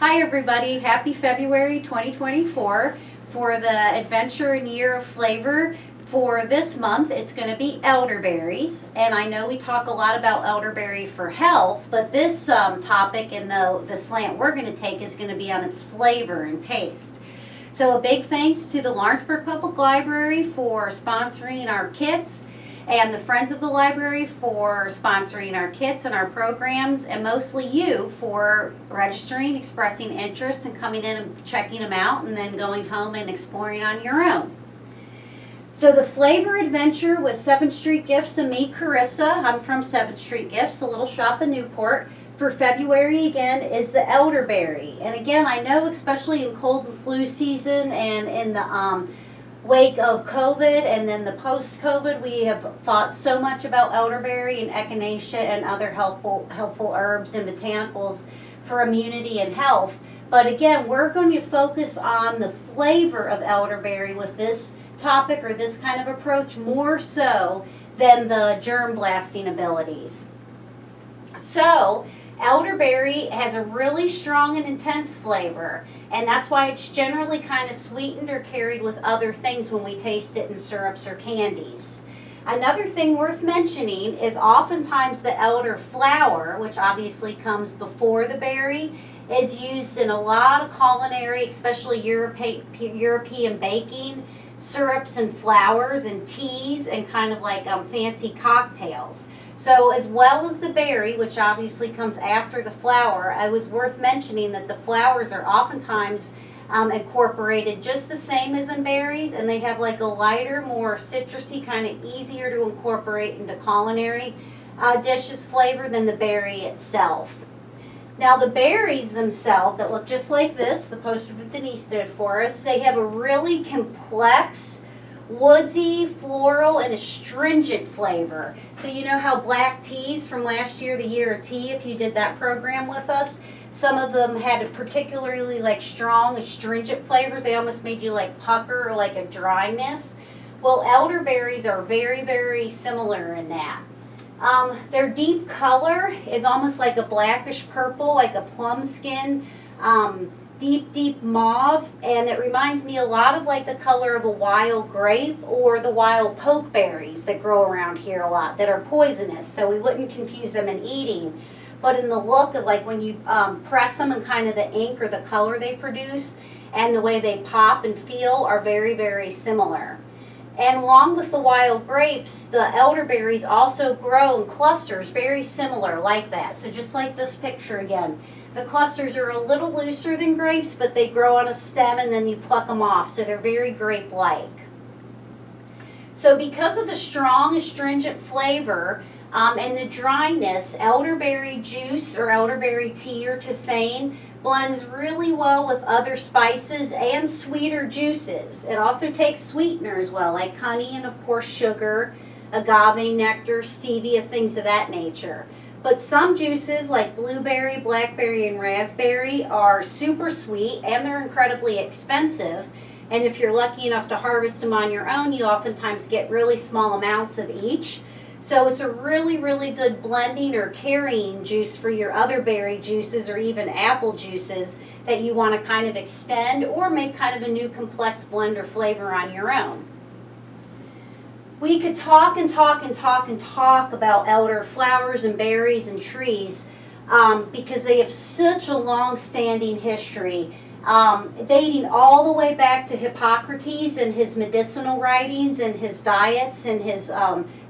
Hi everybody, happy February 2024 for the Adventure and Year of Flavor. For this month, it's going to be elderberries, and I know we talk a lot about elderberry for health, but this topic and the slant we're going to take is going to be on its flavor and taste. So a big thanks to the Lawrenceburg Public Library for sponsoring our kits, and the Friends of the Library for sponsoring our kits and our programs, and mostly you for registering, expressing interest, and coming in and checking them out, and then going home and exploring on your own. So the flavor adventure with 7th Street Gifts and me, Carissa, I'm from 7th Street Gifts, a little shop in Newport, for February again is the elderberry. And again, I know especially in cold and flu season and in the wake of COVID and then the post-COVID, we have thought so much about elderberry and echinacea and other helpful herbs and botanicals for immunity and health. But again, we're going to focus on the flavor of elderberry with this topic or this kind of approach more so than the germ blasting abilities. So elderberry has a really strong and intense flavor, and that's why it's generally kind of sweetened or carried with other things when we taste it in syrups or candies. Another thing worth mentioning is oftentimes the elder flower, which obviously comes before the berry, is used in a lot of culinary, especially European baking, syrups and flowers and teas and kind of like fancy cocktails. So as well as the berry, which obviously comes after the flower, it was worth mentioning that the flowers are oftentimes incorporated just the same as in berries, and they have like a lighter, more citrusy, kind of easier to incorporate into culinary dishes flavor than the berry itself. Now the berries themselves that look just like this, the poster that Denise did for us, they have a really complex, woodsy, floral, and astringent flavor. So you know how black teas from last year, the year of tea, if you did that program with us, some of them had a particularly like strong astringent flavors. They almost made you like pucker or like a dryness. Well, elderberries are very, very similar in that. Their deep color is almost like a blackish purple, like a plum skin, deep mauve, and it reminds me a lot of like the color of a wild grape or the wild pokeberries that grow around here a lot that are poisonous, so we wouldn't confuse them in eating. But in the look of like when you press them and kind of the ink or the color they produce and the way they pop and feel are very, very similar. And along with the wild grapes, the elderberries also grow in clusters very similar like that. So just like this picture again, the clusters are a little looser than grapes, but they grow on a stem and then you pluck them off. So they're very grape-like. So because of the strong astringent flavor and the dryness, elderberry juice or elderberry tea or tisane blends really well with other spices and sweeter juices. It also takes sweetener as well, like honey and of course sugar, agave nectar, stevia, things of that nature. But some juices like blueberry, blackberry, and raspberry are super sweet and they're incredibly expensive. And if you're lucky enough to harvest them on your own, you oftentimes get really small amounts of each. So it's a really, really good blending or carrying juice for your other berry juices or even apple juices that you want to kind of extend or make kind of a new complex blend or flavor on your own. We could talk and talk and talk and talk about elder flowers and berries and trees because they have such a long-standing history. Dating all the way back to Hippocrates and his medicinal writings and his diets and his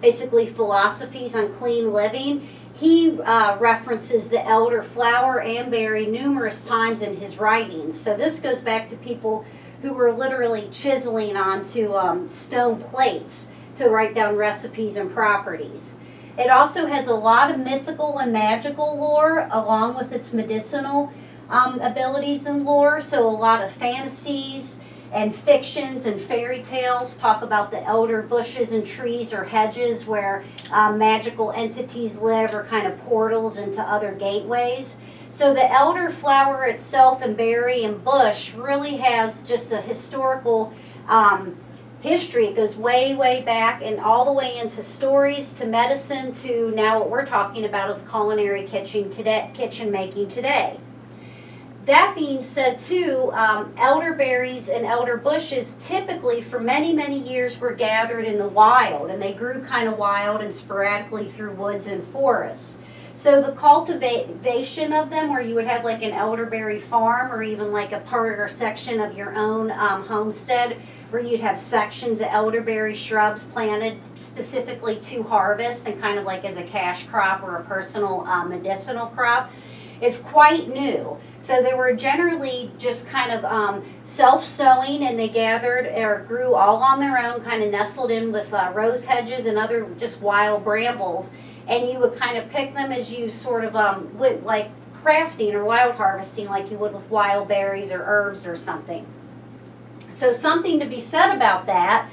basically philosophies on clean living. He references the elder flower and berry numerous times in his writings. So this goes back to people who were literally chiseling onto stone plates to write down recipes and properties. It also has a lot of mythical and magical lore along with its medicinal abilities and lore, so a lot of fantasies and fictions and fairy tales talk about the elder bushes and trees or hedges where magical entities live or kind of portals into other gateways. So the elder flower itself and berry and bush really has just a historical history. It goes way, way back and all the way into stories to medicine to now what we're talking about is culinary kitchen making today. That being said too, elderberries and elder bushes typically for many, many years were gathered in the wild, and they grew kind of wild and sporadically through woods and forests. So the cultivation of them, where you would have like an elderberry farm or even like a part or section of your own homestead, where you'd have sections of elderberry shrubs planted specifically to harvest and kind of like as a cash crop or a personal medicinal crop, is quite new. So they were generally just kind of self-sowing, and they gathered or grew all on their own, kind of nestled in with rose hedges and other just wild brambles. And you would kind of pick them as you sort of would like crafting or wild harvesting like you would with wild berries or herbs or something. So something to be said about that.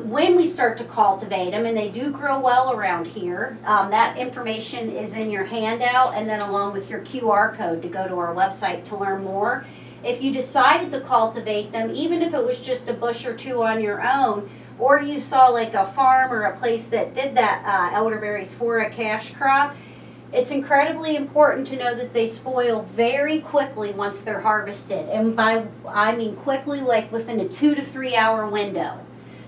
When we start to cultivate them, and they do grow well around here, that information is in your handout, and then along with your QR code to go to our website to learn more. If you decided to cultivate them, even if it was just a bush or two on your own, or you saw like a farm or a place that did that elderberries for a cash crop, it's incredibly important to know that they spoil very quickly once they're harvested. And I mean quickly, like within a 2 to 3 hour window.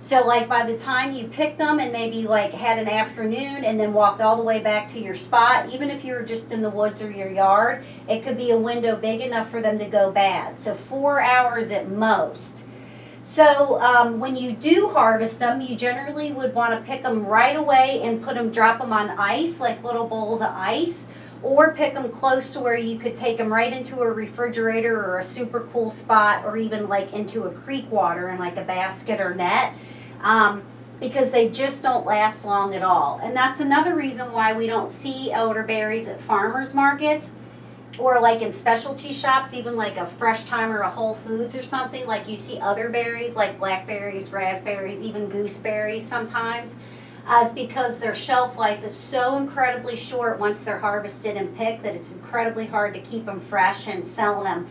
So like by the time you picked them and maybe like had an afternoon and then walked all the way back to your spot, even if you were just in the woods or your yard, it could be a window big enough for them to go bad. So 4 hours at most. So when you do harvest them, you generally would want to pick them right away and drop them on ice, like little bowls of ice, or pick them close to where you could take them right into a refrigerator or a super cool spot, or even like into a creek water in like a basket or net, because they just don't last long at all. And that's another reason why we don't see elderberries at farmers markets or like in specialty shops, even like a Fresh Time or a Whole Foods or something. Like you see other berries like blackberries, raspberries, even gooseberries sometimes. Is because their shelf life is so incredibly short once they're harvested and picked that it's incredibly hard to keep them fresh and sell them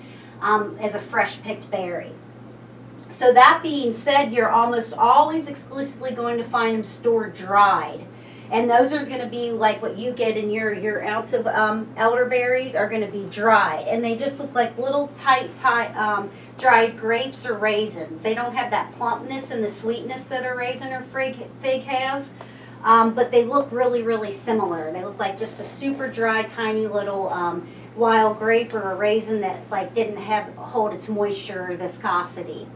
as a fresh picked berry. So that being said, you're almost always exclusively going to find them stored dried. And those are going to be like what you get in your ounce of elderberries are going to be dried. And they just look like little tight dried grapes or raisins. They don't have that plumpness and the sweetness that a raisin or fig has. But they look really, really similar. They look like just a super dry, tiny little wild grape or a raisin that like didn't hold its moisture or viscosity.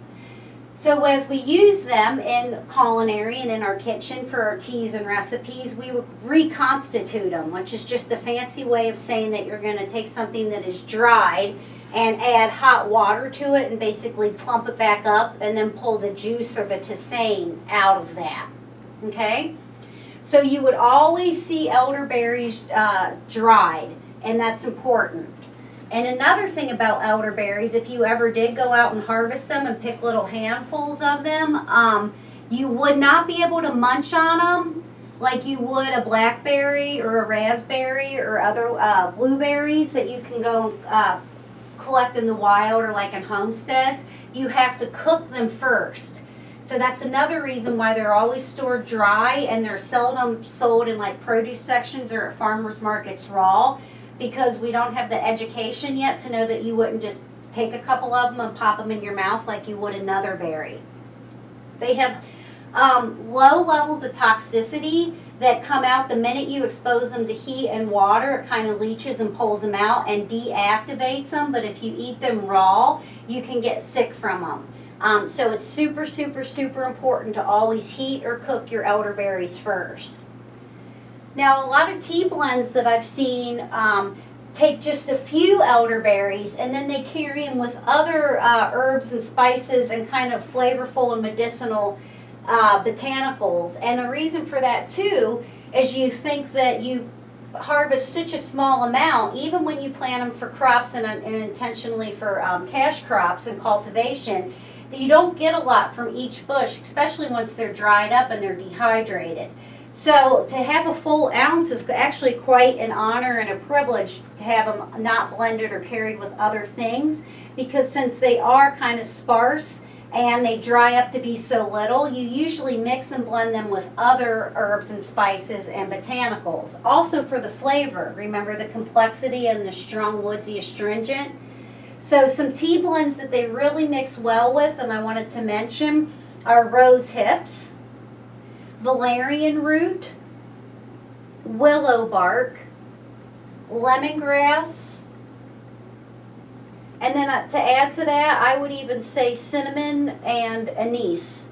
So as we use them in culinary and in our kitchen for our teas and recipes, we reconstitute them, which is just a fancy way of saying that you're going to take something that is dried and add hot water to it and basically plump it back up and then pull the juice or the tisane out of that. Okay? So you would always see elderberries dried, and that's important. And another thing about elderberries, if you ever did go out and harvest them and pick little handfuls of them, you would not be able to munch on them like you would a blackberry or a raspberry or other blueberries that you can go collect in the wild or like in homesteads. You have to cook them first. So that's another reason why they're always stored dry, and they're seldom sold in like produce sections or at farmers markets raw, because we don't have the education yet to know that you wouldn't just take a couple of them and pop them in your mouth like you would another berry. They have low levels of toxicity that come out the minute you expose them to heat and water. It kind of leaches and pulls them out and deactivates them, but if you eat them raw, you can get sick from them. So it's super, super, super important to always heat or cook your elderberries first. Now, a lot of tea blends that I've seen take just a few elderberries and then they carry them with other herbs and spices and kind of flavorful and medicinal botanicals. And a reason for that too is you think that you harvest such a small amount, even when you plant them for crops and intentionally for cash crops and cultivation, that you don't get a lot from each bush, especially once they're dried up and they're dehydrated. So to have a full ounce is actually quite an honor and a privilege to have them not blended or carried with other things, because since they are kind of sparse and they dry up to be so little, you usually mix and blend them with other herbs and spices and botanicals. Also for the flavor, remember the complexity and the strong woodsy astringent. So some tea blends that they really mix well with, and I wanted to mention, are rose hips, valerian root, willow bark, lemongrass, and then to add to that, I would even say cinnamon and anise.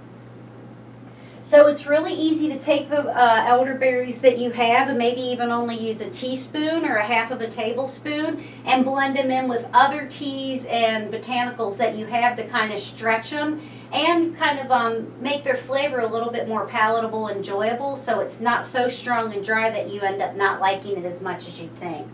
So it's really easy to take the elderberries that you have and maybe even only use a teaspoon or a half of a tablespoon and blend them in with other teas and botanicals that you have to kind of stretch them and kind of make their flavor a little bit more palatable and enjoyable, so it's not so strong and dry that you end up not liking it as much as you'd think.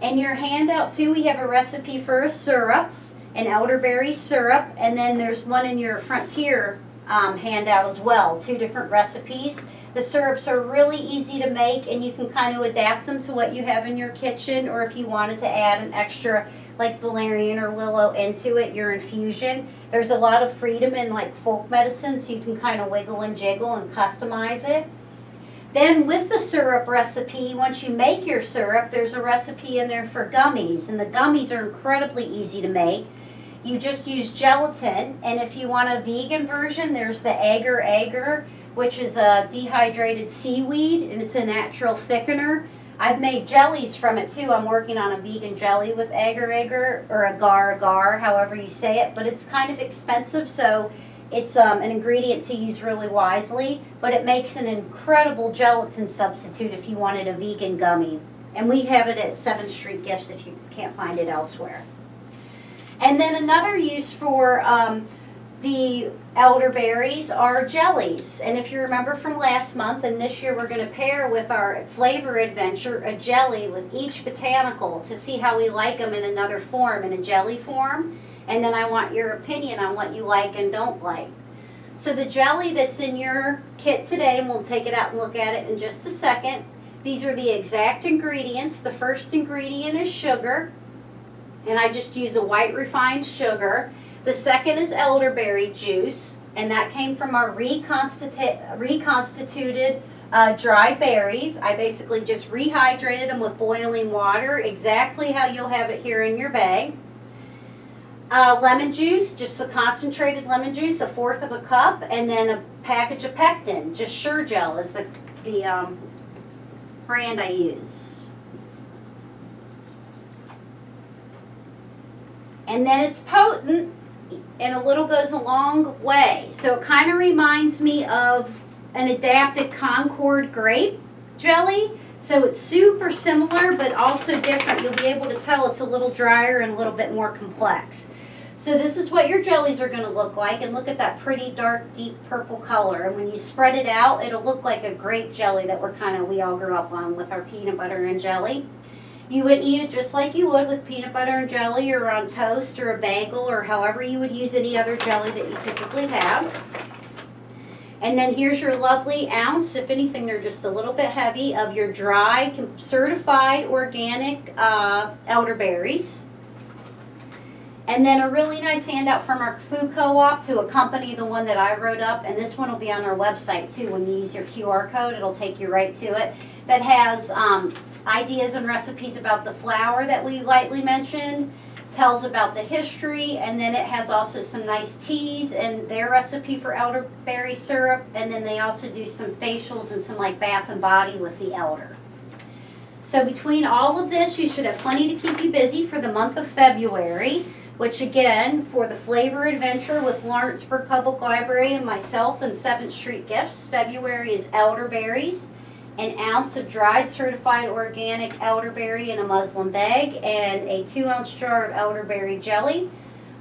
In your handout too, we have a recipe for a syrup, an elderberry syrup, and then there's one in your Frontier handout as well, 2 different recipes. The syrups are really easy to make, and you can kind of adapt them to what you have in your kitchen, or if you wanted to add an extra like valerian or willow into it, your infusion. There's a lot of freedom in like folk medicine, so you can kind of wiggle and jiggle and customize it. Then with the syrup recipe, once you make your syrup, there's a recipe in there for gummies, and the gummies are incredibly easy to make. You just use gelatin, and if you want a vegan version, there's the agar-agar, which is a dehydrated seaweed, and it's a natural thickener. I've made jellies from it too. I'm working on a vegan jelly with agar-agar, or agar-agar, however you say it, but it's kind of expensive, so it's an ingredient to use really wisely, but it makes an incredible gelatin substitute if you wanted a vegan gummy. And we have it at 7th Street Gifts if you can't find it elsewhere. And then another use for the elderberries are jellies. And if you remember from last month, and this year we're going to pair with our flavor adventure a jelly with each botanical to see how we like them in another form, in a jelly form. And then I want your opinion on what you like and don't like. So the jelly that's in your kit today, and we'll take it out and look at it in just a second. These are the exact ingredients. The first ingredient is sugar, and I just use a white refined sugar. The second is elderberry juice, and that came from our reconstituted dry berries. I basically just rehydrated them with boiling water, exactly how you'll have it here in your bag. Lemon juice, just the concentrated lemon juice, 1/4 of a cup, and then a package of pectin. Just Sure Gel is the brand I use. And then it's potent, and a little goes a long way. So it kind of reminds me of an adapted Concord grape jelly. So it's super similar, but also different. You'll be able to tell it's a little drier and a little bit more complex. So this is what your jellies are going to look like, and look at that pretty dark, deep purple color. And when you spread it out, it'll look like a grape jelly that we all grew up on with our peanut butter and jelly. You would eat it just like you would with peanut butter and jelly, or on toast or a bagel, or however you would use any other jelly that you typically have. And then here's your lovely ounce, if anything they're just a little bit heavy, of your dry, certified organic elderberries. And then a really nice handout from our food co-op to accompany the one that I wrote up, and this one will be on our website too. When you use your QR code, it'll take you right to it. That has ideas and recipes about the flour that we lightly mentioned, tells about the history, and then it has also some nice teas and their recipe for elderberry syrup, and then they also do some facials and some like bath and body with the elder. So between all of this, you should have plenty to keep you busy for the month of February, which again, for the flavor adventure with Lawrenceburg Public Library and myself and 7th Street Gifts, February is elderberries, an ounce of dried certified organic elderberry in a muslin bag, and a 2-ounce jar of elderberry jelly,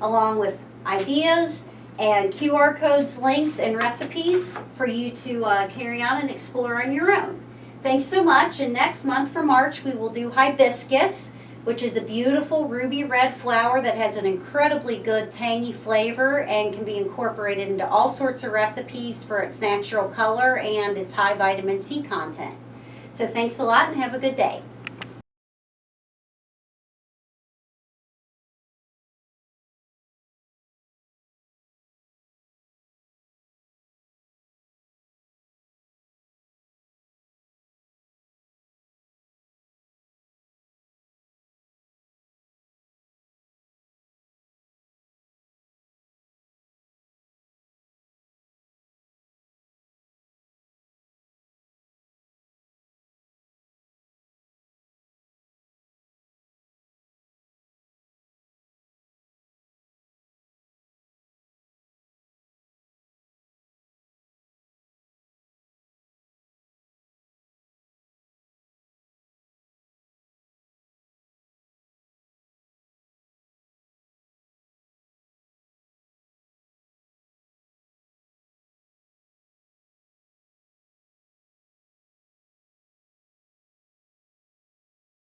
along with ideas and QR codes, links, and recipes for you to carry on and explore on your own. Thanks so much, and next month for March we will do hibiscus, which is a beautiful ruby red flower that has an incredibly good tangy flavor and can be incorporated into all sorts of recipes for its natural color and its high vitamin C content. So thanks a lot and have a good day.